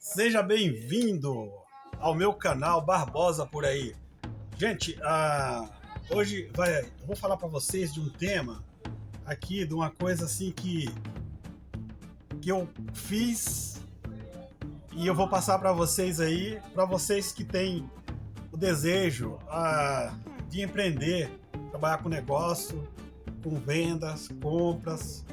Seja bem-vindo ao meu canal Barbosa por aí. Gente, hoje eu vou falar para vocês de um tema aqui, de uma coisa assim que eu fiz e eu vou passar para vocês aí, para vocês que têm o desejo de empreender, trabalhar com negócio, com vendas, compras.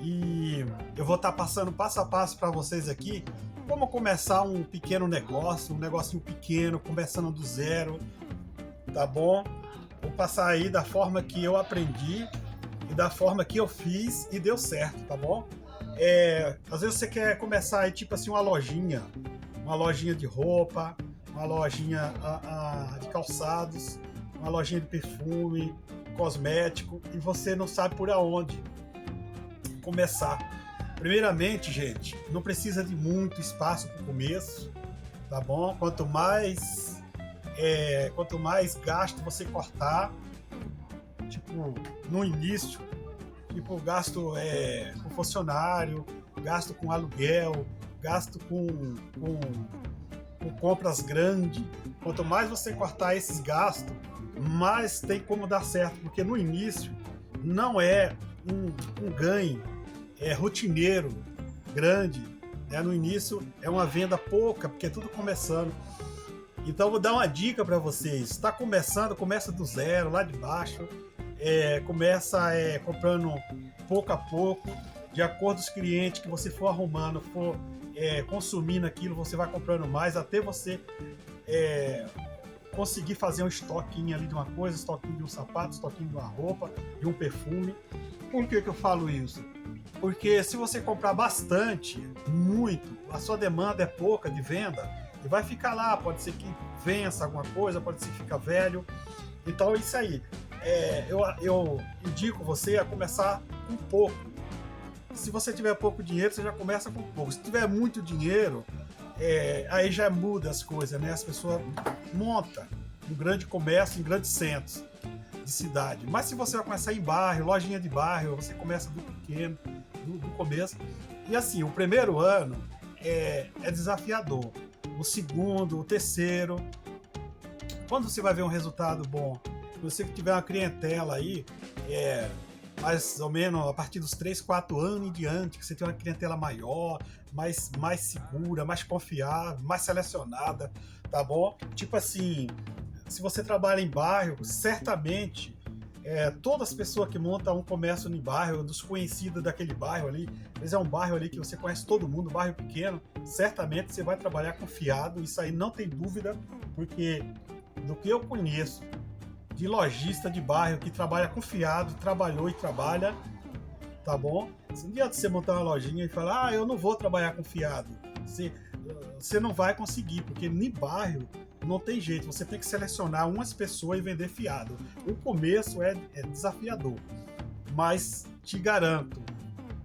E eu vou estar passando passo a passo para vocês aqui como começar um pequeno negócio, um negocinho pequeno, começando do zero, tá bom? Vou passar aí da forma que eu aprendi e da forma que eu fiz e deu certo, tá bom? Às vezes você quer começar aí tipo assim uma lojinha de roupa, uma lojinha de calçados, uma lojinha de perfume, cosmético, e você não sabe por aonde começar. Primeiramente, gente, não precisa de muito espaço para o começo, tá bom? Quanto mais gasto você cortar, tipo, no início, tipo, gasto com funcionário, gasto com aluguel, gasto com compras grandes. Quanto mais você cortar esses gastos, mais tem como dar certo, porque no início não é um ganho rotineiro grande, né? No início é uma venda pouca, porque é tudo começando. Então eu vou dar uma dica para vocês. Está começando, começa do zero, lá de baixo, começa comprando pouco a pouco, de acordo com os clientes que você for arrumando, for consumindo aquilo, você vai comprando mais, até você conseguir fazer um estoquinho ali de uma coisa, estoquinho de um sapato, estoquinho de uma roupa, de um perfume. Por que eu falo isso? Porque se você comprar bastante, muito, a sua demanda é pouca de venda e vai ficar lá, pode ser que vença alguma coisa, pode ser que fica velho. Então é isso aí. Eu indico você a começar com pouco. Se você tiver pouco dinheiro, você já começa com pouco. Se tiver muito dinheiro, aí já muda as coisas, né? As pessoas montam um grande comércio em grandes centros de cidade. Mas se você vai começar em bairro, lojinha de bairro, você começa do pequeno, do começo. E assim, o primeiro ano é desafiador. O segundo, o terceiro, quando você vai ver um resultado bom, se você tiver uma clientela aí, mais ou menos a partir dos 3, 4 anos em diante, que você tem uma clientela maior, mais segura, mais confiável, mais selecionada, tá bom? Tipo assim, se você trabalha em bairro, certamente todas as pessoas que montam um comércio no bairro, dos conhecidos daquele bairro ali, mas é um bairro ali que você conhece todo mundo, um bairro pequeno, certamente você vai trabalhar confiado, isso aí não tem dúvida, porque do que eu conheço de lojista de bairro que trabalha confiado, trabalhou e trabalha, tá bom? Não adianta você montar uma lojinha e falar, eu não vou trabalhar confiado. Você não vai conseguir, porque no bairro não tem jeito, você tem que selecionar umas pessoas e vender fiado. O começo é desafiador, mas te garanto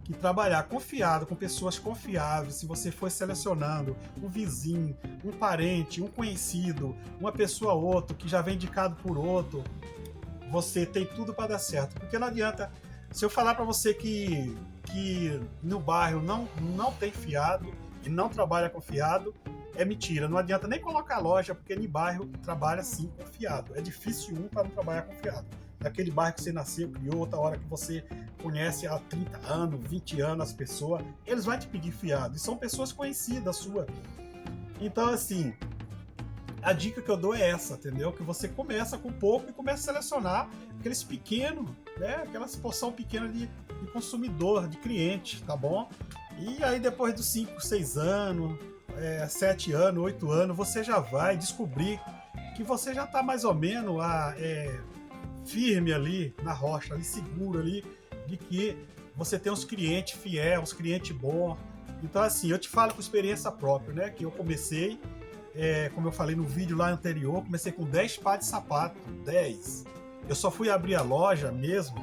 que trabalhar confiado, com pessoas confiáveis, se você for selecionando um vizinho, um parente, um conhecido, uma pessoa ou outro que já vem indicado por outro, você tem tudo para dar certo. Porque não adianta, se eu falar para você que no bairro não tem fiado e não trabalha confiado, é mentira. Não adianta nem colocar loja, porque no bairro trabalha sim confiado. É difícil para não trabalhar confiado. Naquele bairro que você nasceu, criou, outra hora que você conhece há 30 anos, 20 anos as pessoas, eles vão te pedir fiado. E são pessoas conhecidas suas. Então, assim, a dica que eu dou é essa, entendeu? Que você começa com pouco e começa a selecionar aqueles pequenos, né? Aquela porção pequena de consumidor, de cliente, tá bom? E aí depois dos 5, 6 anos, 7 anos, 8 anos, você já vai descobrir que você já está mais ou menos firme ali na rocha, ali seguro ali, de que você tem uns clientes fiéis, uns clientes bons. Então assim, eu te falo com experiência própria, né? Que eu comecei, como eu falei no vídeo lá anterior, comecei com 10 pares de sapato, 10. Eu só fui abrir a loja mesmo,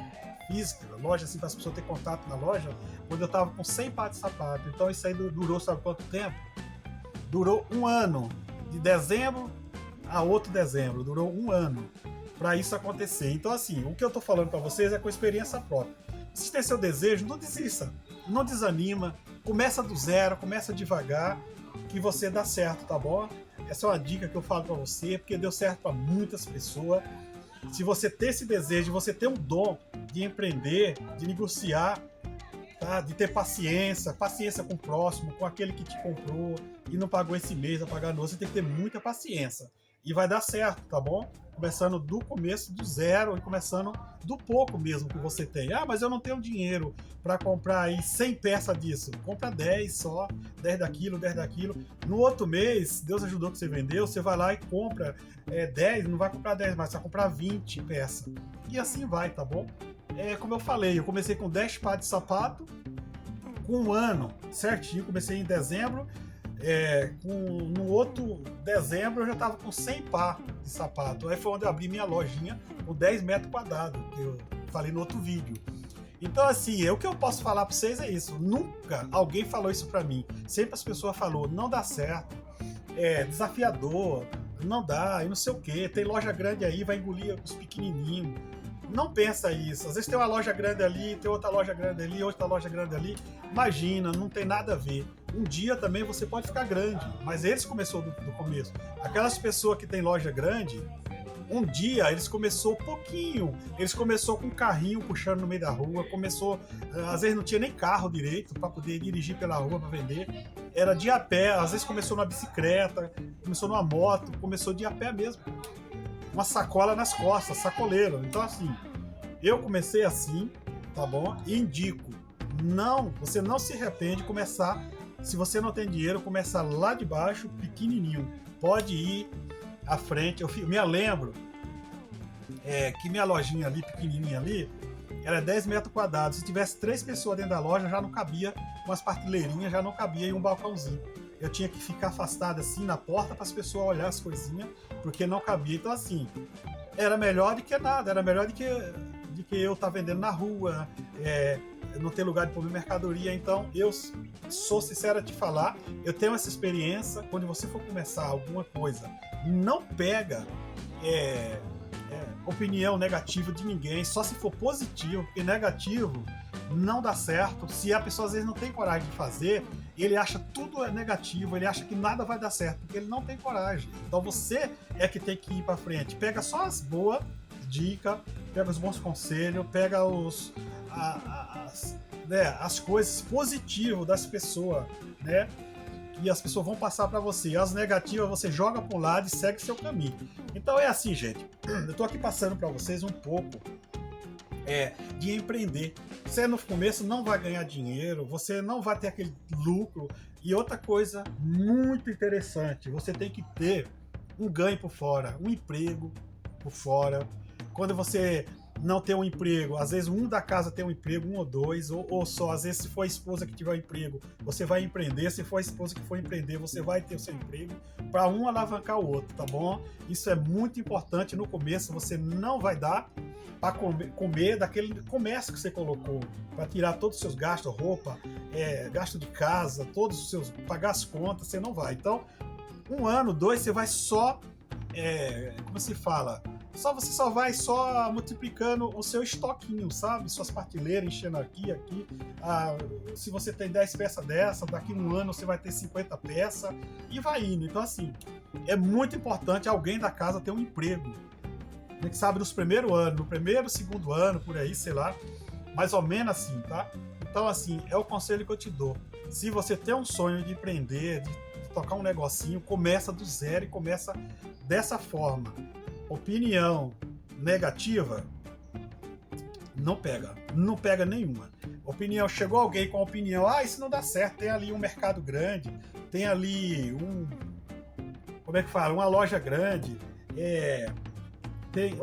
física, a loja assim, para as pessoas terem contato na loja, quando eu estava com 100 pares de sapato. Então isso aí durou, sabe quanto tempo? Durou um ano, de dezembro a outro dezembro, durou um ano para isso acontecer. Então assim, o que eu tô falando para vocês é com experiência própria. Se tem seu desejo, não desista, não desanima, começa do zero, começa devagar, que você dá certo, tá bom? Essa é uma dica que eu falo para você, porque deu certo para muitas pessoas. Se você tem esse desejo, você tem um dom de empreender, de negociar, tá? De ter paciência com o próximo, com aquele que te comprou e não pagou esse mês, vai pagar no outro, você tem que ter muita paciência. E vai dar certo, tá bom? Começando do começo, do zero, e começando do pouco mesmo que você tem. Ah, mas eu não tenho dinheiro para comprar aí 100 peças disso. Compra 10 só, 10 daquilo, 10 daquilo. No outro mês, Deus ajudou que você vendeu, você vai lá e compra 10, não vai comprar 10, mas vai comprar 20 peças. E assim vai, tá bom? Como eu falei, eu comecei com 10 pares de sapato, com um ano certinho, comecei em dezembro. No outro dezembro eu já estava com 100 par de sapato. Aí foi onde eu abri minha lojinha com 10 metros quadrados, que eu falei no outro vídeo. Então, assim, o que eu posso falar para vocês é isso. Nunca alguém falou isso para mim. Sempre as pessoas falaram, não dá certo, é desafiador, não dá, e não sei o que. Tem loja grande aí, vai engolir os pequenininhos. Não pensa isso. Às vezes tem uma loja grande ali, tem outra loja grande ali, outra loja grande ali. Imagina, não tem nada a ver. Um dia também você pode ficar grande, mas eles começaram do começo. Aquelas pessoas que têm loja grande, um dia eles começaram pouquinho. Eles começaram com um carrinho puxando no meio da rua, às vezes não tinha nem carro direito para poder dirigir pela rua para vender. Era de a pé, às vezes começou numa bicicleta, começou numa moto, começou de a pé mesmo. Uma sacola nas costas, sacoleiro. Então, assim, eu comecei assim, tá bom? E indico, você não se arrepende de começar, se você não tem dinheiro, começar lá de baixo, pequenininho. Pode ir à frente. Eu me lembro que minha lojinha ali, pequenininha ali, era 10 metros quadrados. Se tivesse 3 pessoas dentro da loja, já não cabia, umas prateleirinhas, já não cabia em um balcãozinho. Eu tinha que ficar afastado assim na porta para as pessoas olhar as coisinhas, porque não cabia. Então, assim, era melhor do que nada, era melhor do que eu estar vendendo na rua, não ter lugar de pôr minha mercadoria. Então, eu sou sincero a te falar, eu tenho essa experiência. Quando você for começar alguma coisa, não pega opinião negativa de ninguém, só se for positivo, porque negativo não dá certo. Se a pessoa às vezes não tem coragem de fazer, ele acha tudo negativo, ele acha que nada vai dar certo, porque ele não tem coragem. Então você é que tem que ir para frente. Pega só as boas dicas, pega os bons conselhos, pega as coisas positivas das pessoas, né? E as pessoas vão passar para você. As negativas você joga para um lado e segue seu caminho. Então é assim, gente. Eu tô aqui passando para vocês um pouco de empreender. Você no começo não vai ganhar dinheiro, você não vai ter aquele lucro. E outra coisa muito interessante, você tem que ter um ganho por fora, um emprego por fora. Quando você não tem um emprego, às vezes um da casa tem um emprego, um ou dois, ou só, às vezes se for a esposa que tiver um emprego, você vai empreender, se for a esposa que for empreender, você vai ter o seu emprego, para um alavancar o outro, tá bom? Isso é muito importante. No começo você não vai dar para comer daquele comércio que você colocou, para tirar todos os seus gastos, roupa, gasto de casa, todos os seus, pagar as contas, você não vai. Então, 1 ano, 2, você vai só, como se fala, você só vai multiplicando o seu estoquinho, sabe? Suas prateleiras, enchendo aqui. Se você tem 10 peças dessa, daqui 1 ano você vai ter 50 peças e vai indo. Então, assim, é muito importante alguém da casa ter um emprego. Que sabe, nos primeiros anos, no primeiro, segundo ano, por aí, sei lá, mais ou menos assim, tá? Então, assim, é o conselho que eu te dou. Se você tem um sonho de empreender, de tocar um negocinho, começa do zero e começa dessa forma. Opinião negativa, não pega nenhuma. Chegou alguém com a opinião, isso não dá certo, tem ali um mercado grande, tem ali uma loja grande,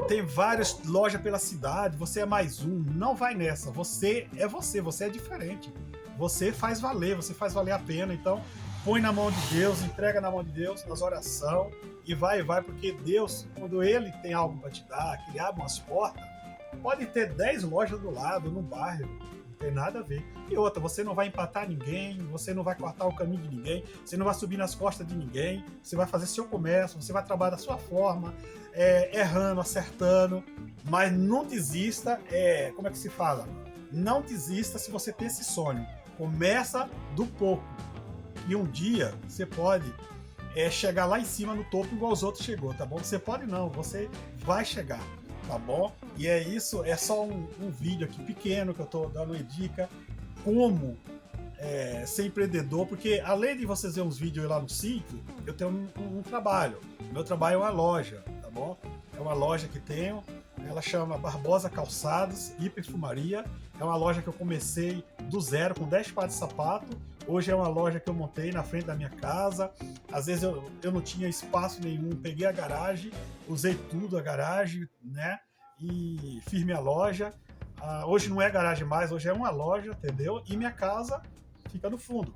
tem várias lojas pela cidade, você é mais um, não vai nessa, você é diferente, você faz valer a pena. Então põe na mão de Deus, entrega na mão de Deus, nas orações, e vai, porque Deus, quando Ele tem algo para te dar, que Ele abre umas portas, pode ter 10 lojas do lado, no bairro, não tem nada a ver. E outra, você não vai empatar ninguém, você não vai cortar o caminho de ninguém, você não vai subir nas costas de ninguém, você vai fazer seu comércio, você vai trabalhar da sua forma, errando, acertando, mas não desista, como é que se fala? Não desista se você tem esse sonho. Começa do pouco. E um dia você pode chegar lá em cima no topo igual os outros chegou, tá bom? Você pode não, você vai chegar, tá bom? E é isso, é só um vídeo aqui pequeno que eu tô dando uma dica como ser empreendedor, porque além de vocês verem uns vídeos lá no sítio, eu tenho um trabalho. Meu trabalho é uma loja, tá bom? É uma loja que tenho, ela chama Barbosa Calçados e Perfumaria. É uma loja que eu comecei do zero, com 10 pares de sapato. Hoje é uma loja que eu montei na frente da minha casa. Às vezes eu não tinha espaço nenhum, peguei a garagem, usei tudo a garagem, né? E fiz minha loja. Hoje não é garagem mais, hoje é uma loja, entendeu? E minha casa fica no fundo.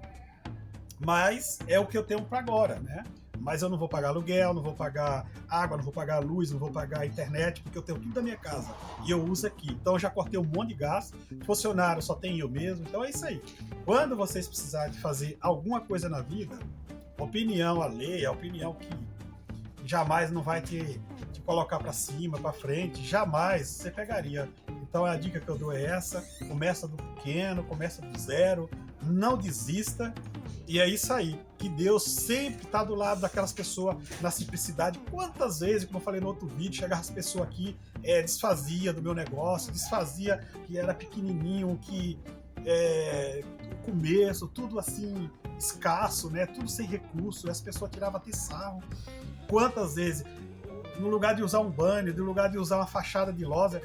Mas é o que eu tenho para agora, né? Mas eu não vou pagar aluguel, não vou pagar água, não vou pagar luz, não vou pagar internet, porque eu tenho tudo da minha casa e eu uso aqui. Então eu já cortei um monte de gasto, funcionário só tem eu mesmo, então é isso aí. Quando vocês precisarem de fazer alguma coisa na vida, opinião alheia, opinião que jamais não vai te colocar para cima, para frente, jamais você pegaria. Então a dica que eu dou é essa: começa do pequeno, começa do zero, não desista. E é isso aí, que Deus sempre está do lado daquelas pessoas na simplicidade. Quantas vezes, como eu falei no outro vídeo, chegavam as pessoas aqui, desfazia do meu negócio, desfazia que era pequenininho, que o começo, tudo assim, escasso, né? Tudo sem recurso, e as pessoas tiravam até sarro. Quantas vezes, no lugar de usar um banner, no lugar de usar uma fachada de loja,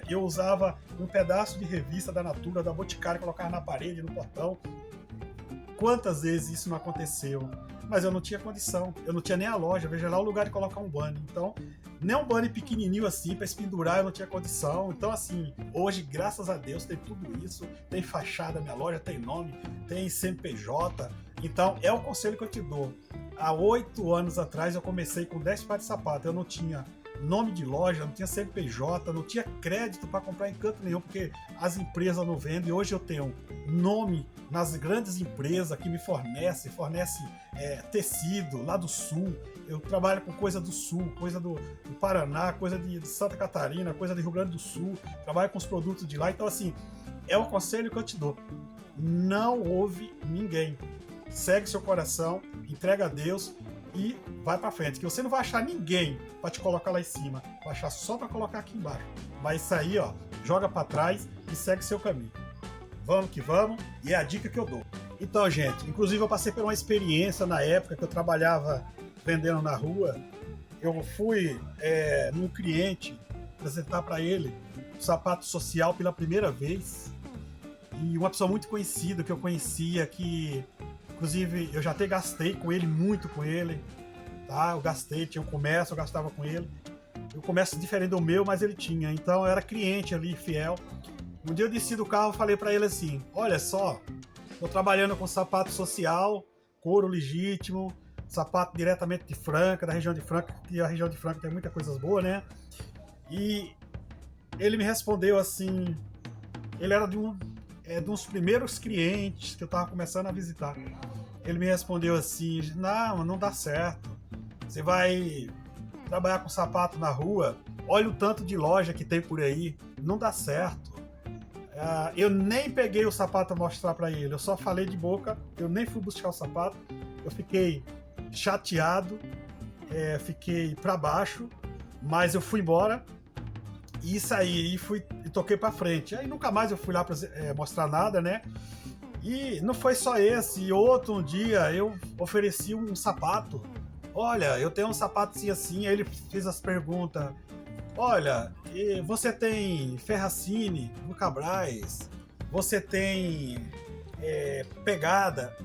eu usava um pedaço de revista da Natura, da Boticário, colocava na parede, no portão. Quantas vezes isso não aconteceu? Mas eu não tinha condição, eu não tinha nem a loja, veja lá o lugar de colocar um banner. Então, nem um banner pequenininho assim para pendurar eu não tinha condição. Então, assim, hoje, graças a Deus, tem tudo isso, tem fachada, minha loja tem nome, tem CNPJ. Então, é o conselho que eu te dou. Há 8 anos atrás eu comecei com 10 pares de sapato, eu não tinha nome de loja, não tinha CNPJ, não tinha crédito para comprar em canto nenhum, porque as empresas não vendem. Hoje eu tenho nome nas grandes empresas que me fornece tecido lá do sul. Eu trabalho com coisa do sul, coisa do Paraná, coisa de Santa Catarina, coisa do Rio Grande do Sul, trabalho com os produtos de lá. Então, assim, é o conselho que eu te dou: não ouve ninguém, segue seu coração, entrega a Deus e vai pra frente, que você não vai achar ninguém pra te colocar lá em cima, vai achar só pra colocar aqui embaixo. Mas isso aí, ó, joga pra trás e segue seu caminho. Vamos que vamos, e é a dica que eu dou. Então, gente, inclusive eu passei por uma experiência na época que eu trabalhava vendendo na rua. Eu fui num cliente apresentar para ele um sapato social pela primeira vez, e uma pessoa muito conhecida que eu conhecia, que inclusive eu já até gastei com ele, muito com ele, tá? Eu gastei, tinha um comércio, eu gastava com ele. O comércio diferente do meu, mas ele tinha, então eu era cliente ali, fiel. Um dia eu desci do carro e falei para ele assim: olha só, tô trabalhando com sapato social, couro legítimo, sapato diretamente de Franca, da região de Franca, que a região de Franca tem muitas coisas boas, né? E ele me respondeu assim, ele era de uns primeiros clientes que eu tava começando a visitar. Ele me respondeu assim: não dá certo. Você vai trabalhar com sapato na rua, olha o tanto de loja que tem por aí, não dá certo. Eu nem peguei o sapato a mostrar para ele, eu só falei de boca, eu nem fui buscar o sapato. Eu fiquei chateado, fiquei para baixo, mas eu fui embora e saí e toquei para frente. Aí nunca mais eu fui lá para mostrar nada, né? E não foi só esse, outro um dia eu ofereci um sapato. Olha, eu tenho um sapato assim. Aí ele fez as perguntas: olha, você tem Ferracini, Vulcabras, você tem Pegada.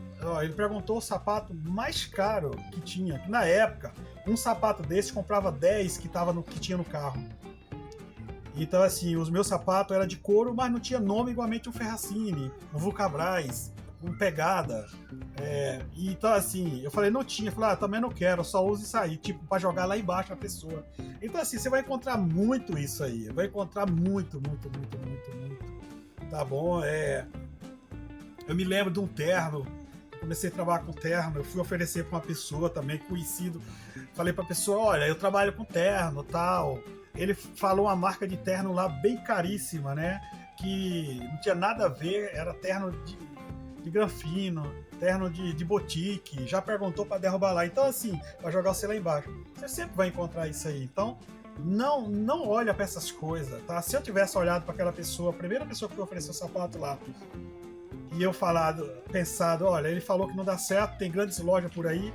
Ele perguntou o sapato mais caro que tinha. Na época, um sapato desse comprava 10 que tinha no carro. Então, assim, os meus sapatos eram de couro, mas não tinha nome igualmente um Ferracini, um Vulcabras, um Pegada. Então, assim, eu falei, não tinha. Eu falei, também não quero, só uso isso aí, tipo, pra jogar lá embaixo a pessoa. Então, assim, você vai encontrar muito isso aí. Vai encontrar muito. Tá bom? Eu me lembro de um terno. Comecei a trabalhar com terno, eu fui oferecer para uma pessoa também, conhecido. Falei para a pessoa: olha, eu trabalho com terno, tal. Ele falou uma marca de terno lá bem caríssima, né? Que não tinha nada a ver, era terno de granfino, terno de boutique, já perguntou para derrubar lá. Então, assim, vai jogar você lá embaixo. Você sempre vai encontrar isso aí. Então, não olha para essas coisas, tá? Se eu tivesse olhado para aquela pessoa, a primeira pessoa que ofereceu o sapato lá, e eu pensado, olha, ele falou que não dá certo, tem grandes lojas por aí,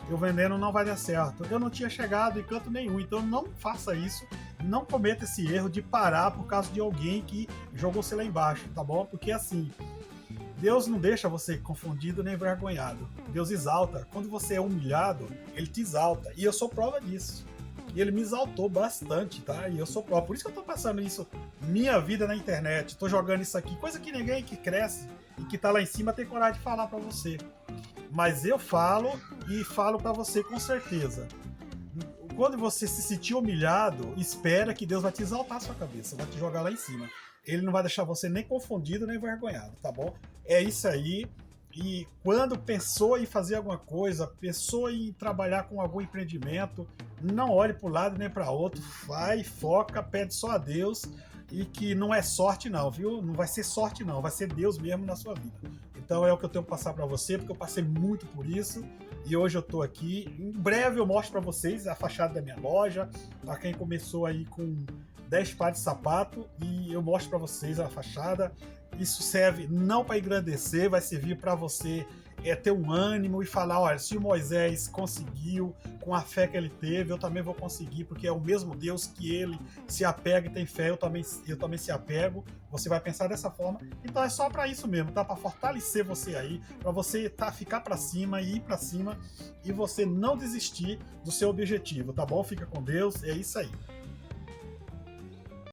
eu vendendo não vai dar certo. Eu não tinha chegado em canto nenhum, então não faça isso, não cometa esse erro de parar por causa de alguém que jogou você lá embaixo, tá bom? Porque assim, Deus não deixa você confundido nem envergonhado. Deus exalta. Quando você é humilhado, Ele te exalta. E eu sou prova disso. E Ele me exaltou bastante, tá? E eu sou prova. Por isso que eu tô passando isso, minha vida na internet. Tô jogando isso aqui. Coisa que ninguém que cresce e que tá lá em cima tem coragem de falar pra você. Mas eu falo e falo pra você com certeza. Quando você se sentir humilhado, espera que Deus vai te exaltar a sua cabeça. Vai te jogar lá em cima. Ele não vai deixar você nem confundido, nem envergonhado, tá bom? É isso aí. E quando pensou em fazer alguma coisa, pensou em trabalhar com algum empreendimento, não olhe para um lado nem para outro, vai, foca, pede só a Deus, e que não é sorte não, viu? Não vai ser sorte não, vai ser Deus mesmo na sua vida. Então é o que eu tenho que passar para você, porque eu passei muito por isso, e hoje eu tô aqui. Em breve eu mostro para vocês a fachada da minha loja, para quem começou aí com 10 pares de sapato, e eu mostro para vocês a fachada. Isso serve não para engrandecer, vai servir para você ter um ânimo e falar, olha, se o Moisés conseguiu com a fé que ele teve, eu também vou conseguir, porque é o mesmo Deus que ele se apega e tem fé, eu também se apego. Você vai pensar dessa forma. Então é só para isso mesmo, tá? Para fortalecer você aí, para você ficar para cima e ir para cima, e você não desistir do seu objetivo, tá bom? Fica com Deus, é isso aí.